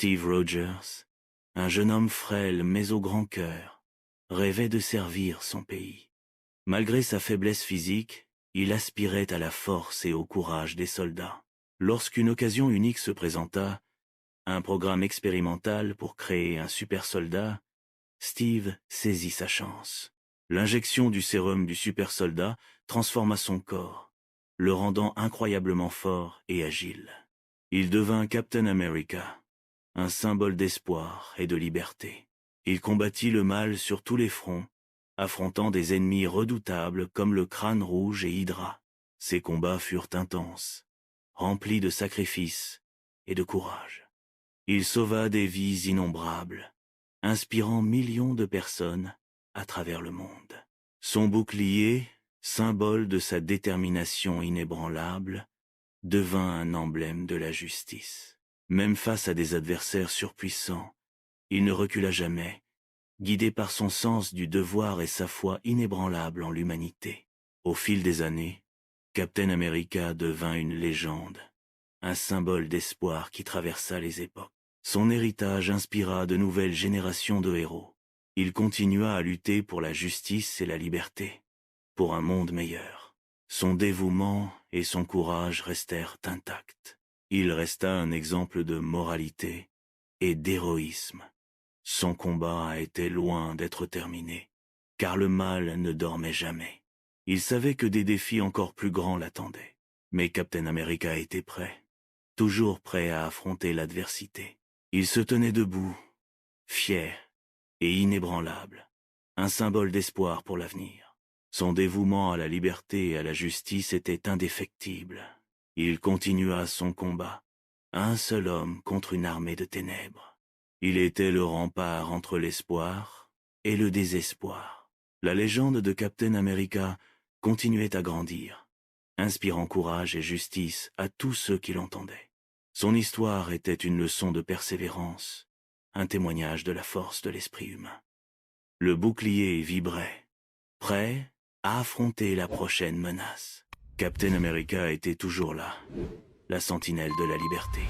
Steve Rogers, un jeune homme frêle mais au grand cœur, rêvait de servir son pays. Malgré sa faiblesse physique, il aspirait à la force et au courage des soldats. Lorsqu'une occasion unique se présenta, un programme expérimental pour créer un super soldat, Steve saisit sa chance. L'injection du sérum du super soldat transforma son corps, le rendant incroyablement fort et agile. Il devint Captain America, un symbole d'espoir et de liberté. Il combattit le mal sur tous les fronts, affrontant des ennemis redoutables comme le Crâne Rouge et Hydra. Ses combats furent intenses, remplis de sacrifices et de courage. Il sauva des vies innombrables, inspirant millions de personnes à travers le monde. Son bouclier, symbole de sa détermination inébranlable, devint un emblème de la justice. Même face à des adversaires surpuissants, il ne recula jamais, guidé par son sens du devoir et sa foi inébranlable en l'humanité. Au fil des années, Captain America devint une légende, un symbole d'espoir qui traversa les époques. Son héritage inspira de nouvelles générations de héros. Il continua à lutter pour la justice et la liberté, pour un monde meilleur. Son dévouement et son courage restèrent intacts. Il resta un exemple de moralité et d'héroïsme. Son combat a été loin d'être terminé, car le mal ne dormait jamais. Il savait que des défis encore plus grands l'attendaient. Mais Captain America était prêt, toujours prêt à affronter l'adversité. Il se tenait debout, fier et inébranlable, un symbole d'espoir pour l'avenir. Son dévouement à la liberté et à la justice était indéfectible. Il continua son combat, un seul homme contre une armée de ténèbres. Il était le rempart entre l'espoir et le désespoir. La légende de Captain America continuait à grandir, inspirant courage et justice à tous ceux qui l'entendaient. Son histoire était une leçon de persévérance, un témoignage de la force de l'esprit humain. Le bouclier vibrait, prêt à affronter la prochaine menace. Captain America était toujours là, la sentinelle de la liberté.